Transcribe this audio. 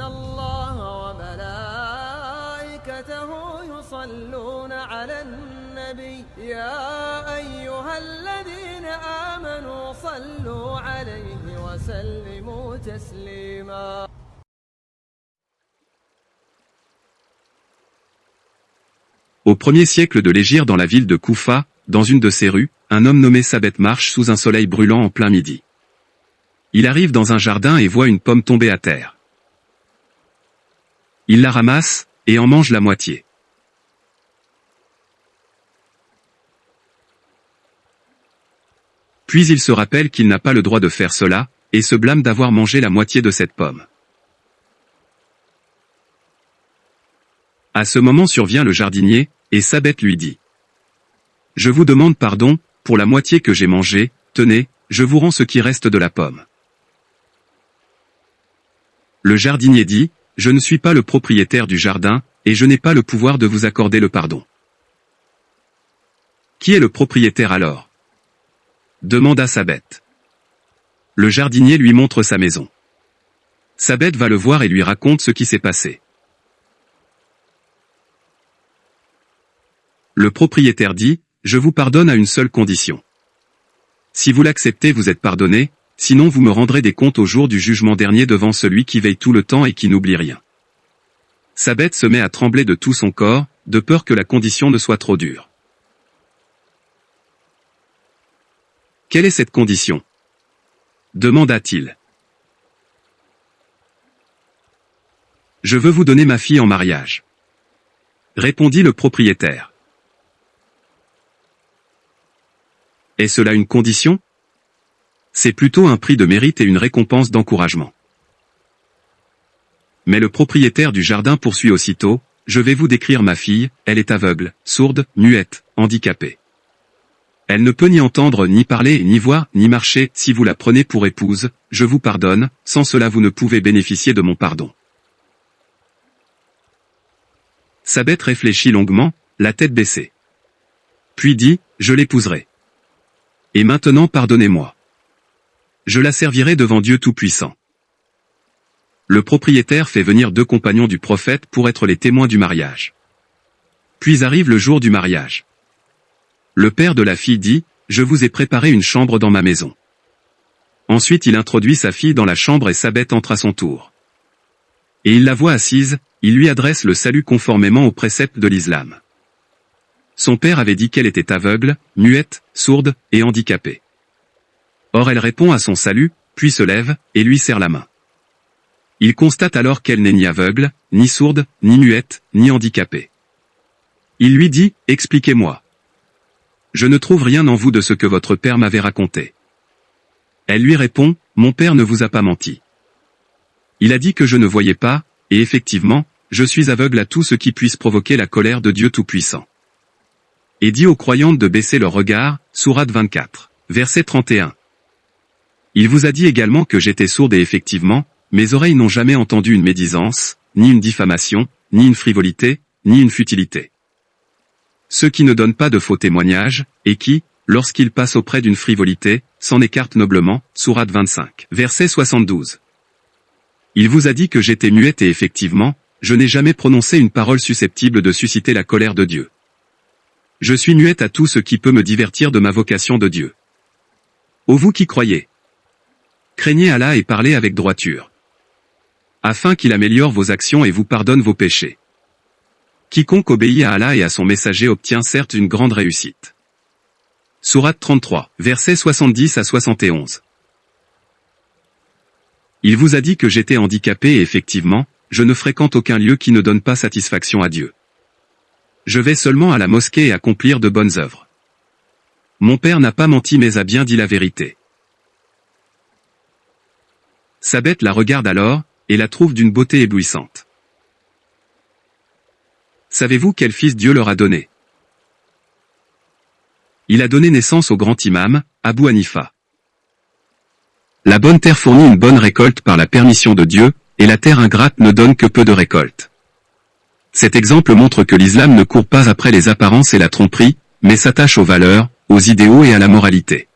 إن الله وملائكته يصلون على النبي يا أيها الذين آمنوا صلوا عليه وسلموا تسليما. Au 1er siècle de l'Hégire dans la ville de Koufa, dans une de ses rues, un homme nommé Sabet marche sous un soleil brûlant en plein midi. Il arrive dans un jardin et voit une pomme tomber à terre. Il la ramasse, et en mange la moitié. Puis il se rappelle qu'il n'a pas le droit de faire cela, et se blâme d'avoir mangé la moitié de cette pomme. À ce moment survient le jardinier, et Sabet lui dit : « Je vous demande pardon, pour la moitié que j'ai mangée, tenez, je vous rends ce qui reste de la pomme. » Le jardinier dit : « Je ne suis pas le propriétaire du jardin, et je n'ai pas le pouvoir de vous accorder le pardon. » « Qui est le propriétaire alors ? » demanda Sabet. Le jardinier lui montre sa maison. Sabet va le voir et lui raconte ce qui s'est passé. Le propriétaire dit : « Je vous pardonne à une seule condition. Si vous l'acceptez, vous êtes pardonné, sinon vous me rendrez des comptes au jour du jugement dernier devant celui qui veille tout le temps et qui n'oublie rien. » Sabet se met à trembler de tout son corps, de peur que la condition ne soit trop dure. « Quelle est cette condition ? demanda-t-il. « Je veux vous donner ma fille en mariage, répondit le propriétaire. Est cela une condition ? C'est plutôt un prix de mérite et une récompense d'encouragement. Mais le propriétaire du jardin poursuit aussitôt : je vais vous décrire ma fille, elle est aveugle, sourde, muette, handicapée. Elle ne peut ni entendre, ni parler, ni voir, ni marcher. Si vous la prenez pour épouse, je vous pardonne, sans cela vous ne pouvez bénéficier de mon pardon. Sabet réfléchit longuement, la tête baissée. Puis dit : je l'épouserai. Et maintenant pardonnez-moi. Je la servirai devant Dieu Tout-Puissant. Le propriétaire fait venir 2 compagnons du prophète pour être les témoins du mariage. Puis arrive le jour du mariage. Le père de la fille dit : je vous ai préparé une chambre dans ma maison. Ensuite il introduit sa fille dans la chambre et Sabet entre à son tour. Et il la voit assise, il lui adresse le salut conformément aux préceptes de l'islam. Son père avait dit qu'elle était aveugle, muette, sourde, et handicapée. Or elle répond à son salut, puis se lève, et lui serre la main. Il constate alors qu'elle n'est ni aveugle, ni sourde, ni muette, ni handicapée. Il lui dit : expliquez-moi. Je ne trouve rien en vous de ce que votre père m'avait raconté. Elle lui répond : mon père ne vous a pas menti. Il a dit que je ne voyais pas, et effectivement, je suis aveugle à tout ce qui puisse provoquer la colère de Dieu Tout-Puissant. Et dit aux croyantes de baisser leur regard, sourate 24, verset 31. Il vous a dit également que j'étais sourde et effectivement, mes oreilles n'ont jamais entendu une médisance, ni une diffamation, ni une frivolité, ni une futilité. Ceux qui ne donnent pas de faux témoignages, et qui, lorsqu'ils passent auprès d'une frivolité, s'en écartent noblement, sourate 25, verset 72. Il vous a dit que j'étais muette et effectivement, je n'ai jamais prononcé une parole susceptible de susciter la colère de Dieu. Je suis muette à tout ce qui peut me divertir de ma vocation de Dieu. Ô vous qui croyez, craignez Allah et parlez avec droiture, afin qu'il améliore vos actions et vous pardonne vos péchés. Quiconque obéit à Allah et à son messager obtient certes une grande réussite. Sourate 33, versets 70 à 71. Il vous a dit que j'étais handicapé et effectivement, je ne fréquente aucun lieu qui ne donne pas satisfaction à Dieu. Je vais seulement à la mosquée et accomplir de bonnes œuvres. Mon père n'a pas menti mais a bien dit la vérité. Sabet la regarde alors, et la trouve d'une beauté éblouissante. Savez-vous quel fils Dieu leur a donné ? Il a donné naissance au grand imam, Abu Hanifa. La bonne terre fournit une bonne récolte par la permission de Dieu, et la terre ingrate ne donne que peu de récolte. Cet exemple montre que l'islam ne court pas après les apparences et la tromperie, mais s'attache aux valeurs, aux idéaux et à la moralité.